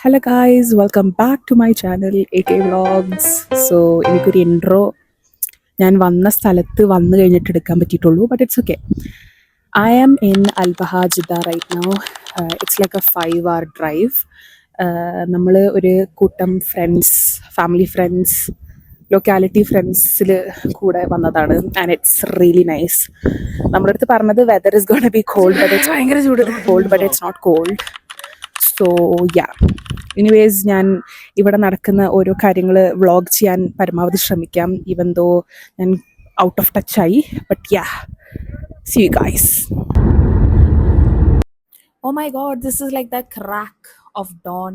Hello guys, welcome back to my channel AK vlogs. So എനിക്കൊരു intro ഞാൻ വന്ന സ്ഥലത്ത് വന്നു കഴിഞ്ഞിട്ട് എടുക്കാൻ പറ്റിയിട്ടുള്ളൂ, but it's okay. I am in Al Baha Jeddah right now. It's like a 5 hour drive. നമ്മൾ ഒരു കൂട്ടം ഫ്രണ്ട്സ്, ഫാമിലി ഫ്രണ്ട്സ്, ലൊക്കാലിറ്റി ഫ്രണ്ട്സിൽ കൂടെ വന്നതാണ്. And it's really nice. നമ്മുടെ അടുത്ത് പറഞ്ഞത് weather is gonna be cold, but it's ഭയങ്കര ചൂട്, cold but it's not cold. So yeah, anyways ഞാൻ ഇവിടെ നടക്കുന്ന ഓരോ കാര്യങ്ങൾ വ്ളോഗ് ചെയ്യാൻ പരമാവധി ശ്രമിക്കാം, ഈവൻ ദോ ഞാൻ ഔട്ട് ഓഫ് ടച്ച് ആയി. But yeah, see you guys. Oh my god, this is like the crack of dawn.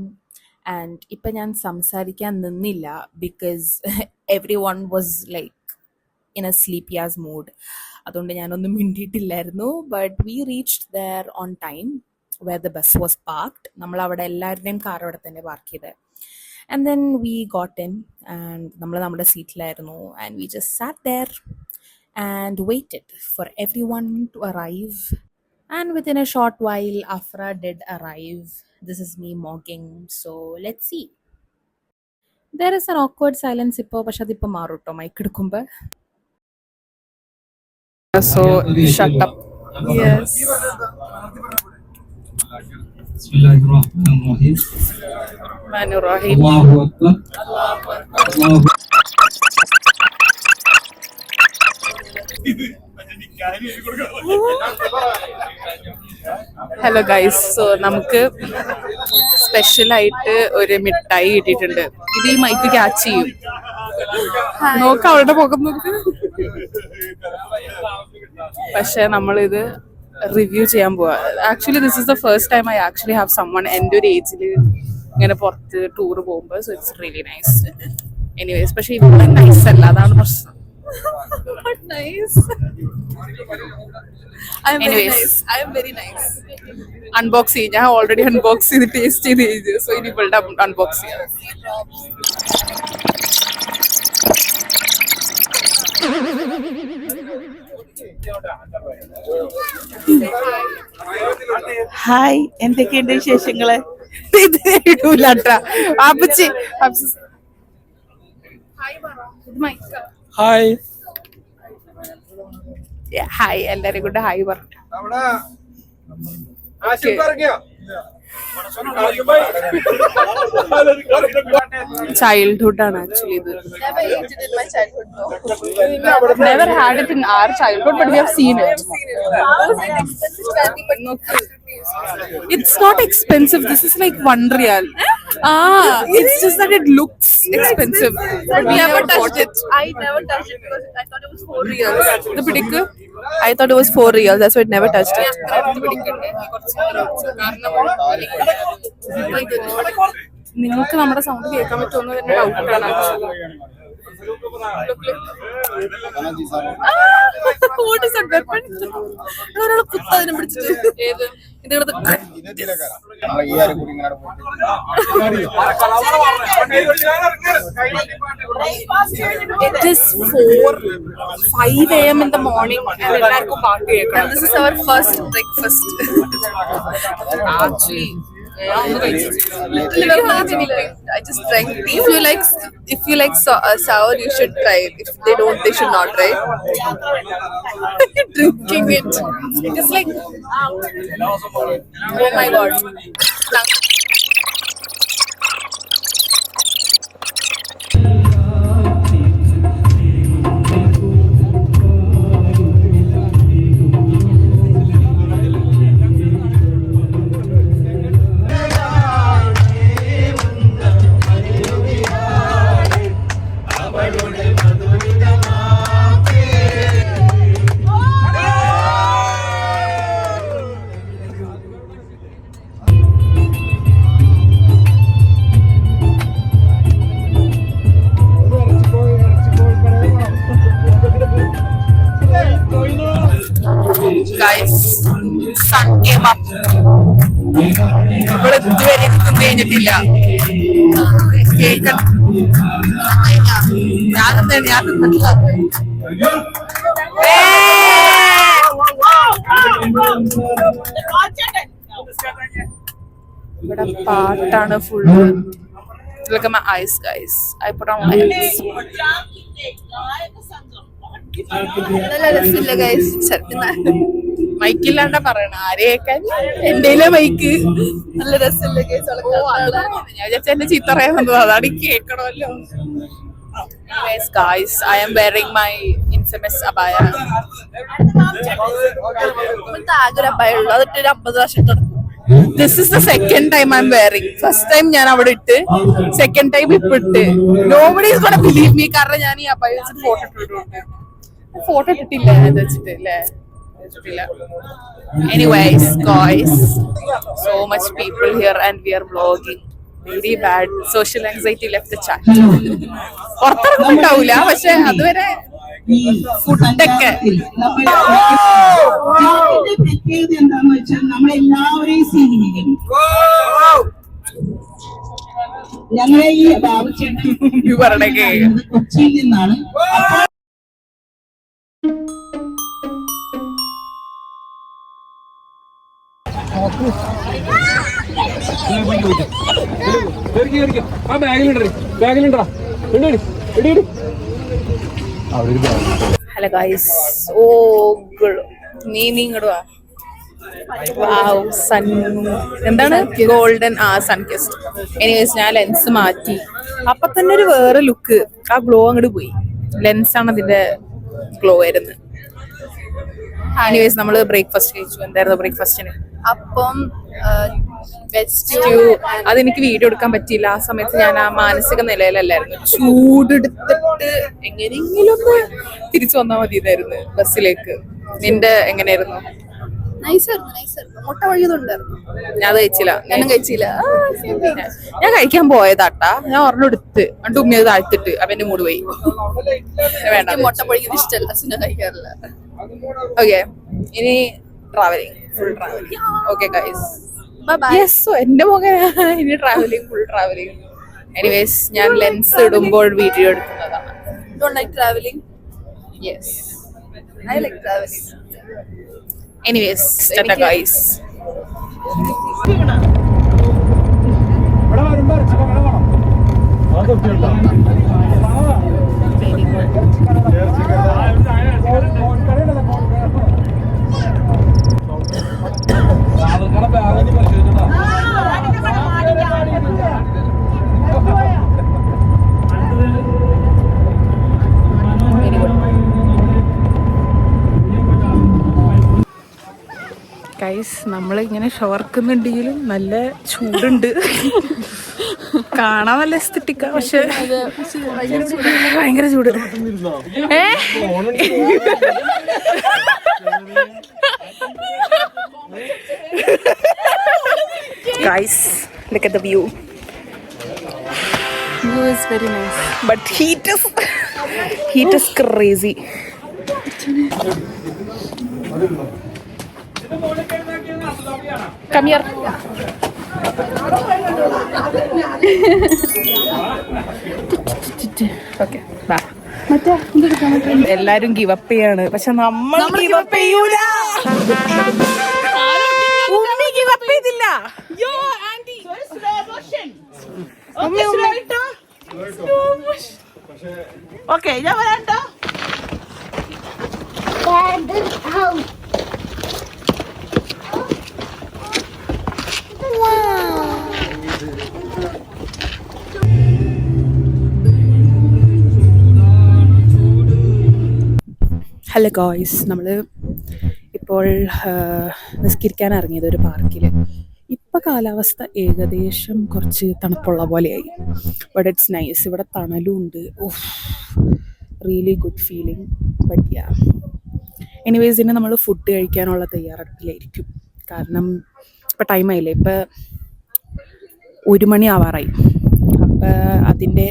And ഇപ്പം ഞാൻ സംസാരിക്കാൻ നിന്നില്ല because everyone was like in a sleepy ass mood. അതുകൊണ്ട് ഞാനൊന്നും മിണ്ടിയിട്ടില്ലായിരുന്നു. But we reached there on time where the bus was parked. നമ്മൾ അവിടെ എല്ലാവരുടെയും കാർ അവിടെ തന്നെ പാർക്ക് ചെയ്തത്. And then we got in and നമ്മൾ നമ്മുടെ സീറ്റിലായിരുന്നു. And we just sat there and waited for everyone to arrive. And within a short while Afra did arrive. This is me mocking. So let's see. There is an awkward silence ഇപ്പോൾ, പക്ഷെ അതിപ്പോൾ മാറും കേട്ടോ mic എടുക്കുമ്പോൾ. So shut up. Yes. Bismillahirrahmanirrahim. Bismillahirrahmanirrahim. Allahu Akbar. Allahu Akbar. Hello guys, so നമുക്ക് സ്പെഷ്യലായിട്ട് ഒരു മിഠായി കിട്ടിയിട്ടുണ്ട്. ഇത് ഈ മൈക്ക് ക്യാച്ച് ചെയ്യും. നോക്ക് അവരുടെ മുഖം നോക്ക്. പക്ഷെ നമ്മളിത് റിവ്യൂ ചെയ്യാൻ പോവാ. Actually this is the first time I actually have summon എൻ്റെ ഒരു ഏജിൽ ഇങ്ങനെ പുറത്ത് ടൂർ പോകുമ്പോൾ. So it's really nice. Anyways, പക്ഷെ ഇവിടെ നൈസ് അല്ല, അതാണ് പ്രശ്നം. അൺബോക്സ് ചെയ്യും. ഞാൻ ഓൾറെഡി അൺബോക്സ് ചെയ്ത് ടേസ്റ്റ് ചെയ്ത് കഴിഞ്ഞു. സോ ഇനി ഇവളുടെ അൺബോക്സ് ചെയ്യാം. ഹായ്, എന്തൊക്കെയുണ്ട് വിശേഷങ്ങള്? ഇത് ഇടൂലട്ടാ ആപ്പച്ചി. ഹായ്. ഹായ്, എല്ലാരും കൊണ്ട് ഹായ് പറഞ്ഞു. ചൈൽഡ്ഹുഡ് ആണ് ആക്ച്വലി ഇത്. Never had it in our childhood, but we have seen it. It's not expensive. This is like ₦1. It's just that it looks expensive. But we never touched it. I never touched it because I thought it was $4. The pidik. I thought it was $4. That's why I never touched it. നിങ്ങൾക്ക് നമ്മുടെ sound കേൾക്കാൻ പറ്റുമെന്ന് തന്നെ ഡൗട്ടാണ്. ഒരാളെ കുത്തതിനെ പിടിച്ചിട്ട് It is 5 a.m. in the morning and എല്ലാവർക്കും പാട്ട് കേൾക്കണം. This is our first breakfast. Actually, I just drank tea. If you like sour, you should try it. If they don't, they should not try it. Drinking it. it's like, oh my god. Guys, sun came up. ഇവിടെ ഇതുവരെ എത്തും കഴിഞ്ഞിട്ടില്ല. Cake ഞാൻ തിന്നിട്ടില്ല. ഇവിടെ പാട്ടാണ് full. Look at my eyes, guys. I put on lights. നല്ല രസമില്ല guys. മൈക്കില്ലാണ്ട പറയണ ആരെയൊക്കെ എന്റെ മൈക്ക്. നല്ല രസമില്ല ഗൈസ്. ഞാൻ വിചാരിച്ച എന്നെ ചീത്ത പറയാൻ വന്നത്, അതാണ് എനിക്ക് കേൾക്കണമല്ലോ. Anyways, guys, I am wearing my infamous abaya. ആഗ്രഹം ഭയമുള്ളൂ. അതിട്ട് ഒരു 50 പ്രാവശ്യം ഇട്ടു. This is the second time I'm wearing. First time ഞാൻ അവിടെ ഇട്ട്, second time ഇപ്പൊ ഇട്ട്. Nobody is gonna believe me. കാരണം ഞാൻ ഈ അബായ വെച്ചിട്ട് ഫോട്ടോ ഇട്ടിട്ടില്ല അത് വെച്ചിട്ട് അല്ലേ. Anyways, guys, so much people here and we are vlogging. Very bad. Social anxiety left the chat. പുറത്തിറങ്ങുന്നുണ്ടാവൂല, പക്ഷെ അതുവരെ ഫുഡൊക്കെ പ്രത്യേകത എന്താന്ന് വെച്ചാൽ നമ്മളെല്ലാവരെയും സ്നേഹിക്കും. ഞങ്ങളെ ഈ ബാബുച്ചേട്ടൻ പറഞ്ഞേ കൊച്ചിയിൽ നിന്നാണ്. ആ ബാഗിലുണ്ടാ. Hello guys. ഓ നീ ഇങ്ങോട്ട് വാ. വാവ്, സൺ എന്താണ് ഗോൾഡൻ സൺകിസ്റ്റ്. എനിവേസ് ഞാൻ ലെൻസ് മാറ്റി, അപ്പൊ തന്നെ ഒരു വേറെ ലുക്ക്. ആ ഗ്ലോ അങ്ങോട്ട് പോയി. ലെൻസാണ് അതിന്റെ ഗ്ലോ വരുന്നത്. എനിവേസ് നമ്മള് ബ്രേക്ക്ഫാസ്റ്റ് കഴിച്ചു. എന്തായിരുന്നു ബ്രേക്ക്ഫാസ്റ്റിന്? അപ്പം സ്റ്റ്യൂ. അതെനിക്ക് വീഡിയോ എടുക്കാൻ പറ്റിയില്ല. ആ സമയത്ത് ഞാൻ ആ മാനസിക നിലയിലല്ലായിരുന്നു. ചൂടെടുത്തിട്ട് എങ്ങനെയെങ്കിലും ഒന്ന് തിരിച്ചു വന്നാൽ മതിയായിരുന്നു ബസ്സിലേക്ക്. നിന്റെ എങ്ങനെയായിരുന്നു? നൈസായിരുന്നു. മുട്ട വഴിയതുണ്ടായിരുന്നു. ഞാൻ അത് കഴിച്ചില്ല. ഞാനും കഴിച്ചില്ല. ഞാൻ കഴിക്കാൻ പോയതാട്ടാ. ഞാൻ ഒരെണ്ണം എടുത്ത് എന്നിട്ട് ഉമ്മ താഴ്ത്തിട്ട് അവന്റെ മൂട് പോയി. വേണ്ട, മുട്ട പൊഴിക്കുന്നത് ഇഷ്ടമല്ല, സുന കഴിക്കാറില്ല. ഓക്കെ, ഇനി travelling, full travelling. Okay guys, Bye. Yes, എന്റെ മുഖം ഇനി ട്രാവലിംഗ്, ഫുൾ ട്രാവലിംഗ്. എനിവേസ് ഞാൻ ലെൻസ് ഇടുമ്പോൾ വീഡിയോ എടുക്കുന്നതാണ്. Don't like traveling? Yes, I like traveling. Anyways guys. Guys, നമ്മളിങ്ങനെ ഷവർക്കുന്നുണ്ടെങ്കിലും നല്ല ചൂടുണ്ട്. കാണാൻ നല്ല എസ്തറ്റിക്കാ, പക്ഷെ ഭയങ്കര ചൂട്. Guys, look at the view. View is very nice, but heat is crazy. Come here. Okay, bye. എല്ലാരും ഗിവ് അപ്പ് ചെയ്യാണ്, പക്ഷെ നമ്മൾ ഗിവ് അപ്പ് ചെയ്യൂല. ഉമ്മി ഗിവ് അപ്പ് ചെയ്തില്ല. ഓക്കെ, ഞാൻ വരാട്ടോ. ഹലോ ഗോയ്സ്, നമ്മൾ ഇപ്പോൾ നിസ്കരിക്കാൻ ഇറങ്ങിയത് ഒരു പാർക്കിൽ. ഇപ്പം കാലാവസ്ഥ ഏകദേശം കുറച്ച് തണുപ്പുള്ള പോലെയായി. But it's nice. ഇവിടെ തണലും ഉണ്ട്. Oh, really good feeling. But yeah, anyways ഇനി നമ്മൾ ഫുഡ് കഴിക്കാനുള്ള തയ്യാറെടുപ്പിലായിരിക്കും. കാരണം ഇപ്പം ടൈമായില്ലേ, ഇപ്പം 1 മണി ആവാറായി. അപ്പം അതിൻ്റെ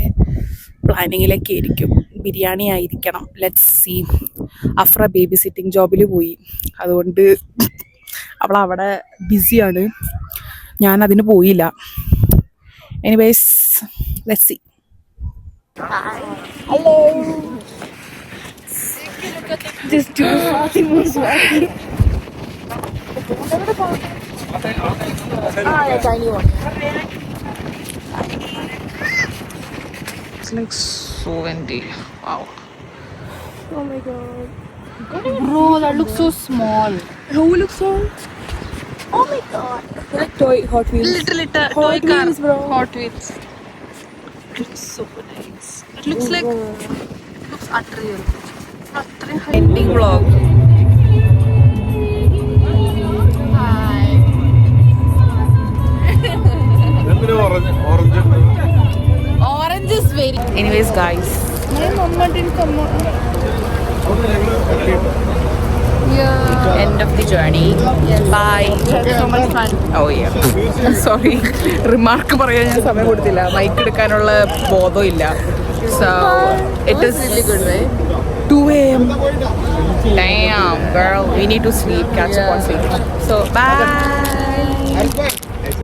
പ്ലാനിങ്ങിലൊക്കെ ആയിരിക്കും. ബിരിയാണി ആയിരിക്കണം. Let's see. Afra babysitting ജോബിൽ പോയി, അതുകൊണ്ട് അവൾ അവിടെ ബിസിയാണ്. ഞാൻ അതിന് പോയില്ല. Anyways, let's see. Hello, just do Fatima Swati. yeah, tiny one. It's like so empty. Wow. Oh my god. Bro, that looks so small. Who looks so? Oh my god. Like toy Hot Wheels. Little Hot toy car. Wheels, bro. Hot Wheels. It's so nice. It looks like looks unreal. Ending vlog. Hi. Orange is very. Anyways, guys. My mama didn't come out. Yeah. End of the journey. Bye. So much fun. Oh yeah. Sorry. Remark പറയാൻ ഞാൻ സമയം കൊടുത്തില്ല. Mic എടുക്കാനുള്ള ബോധമില്ല. So it is really good, right? 2 a.m. Damn, girl, we need to sleep. Catch up on sleep. So bye.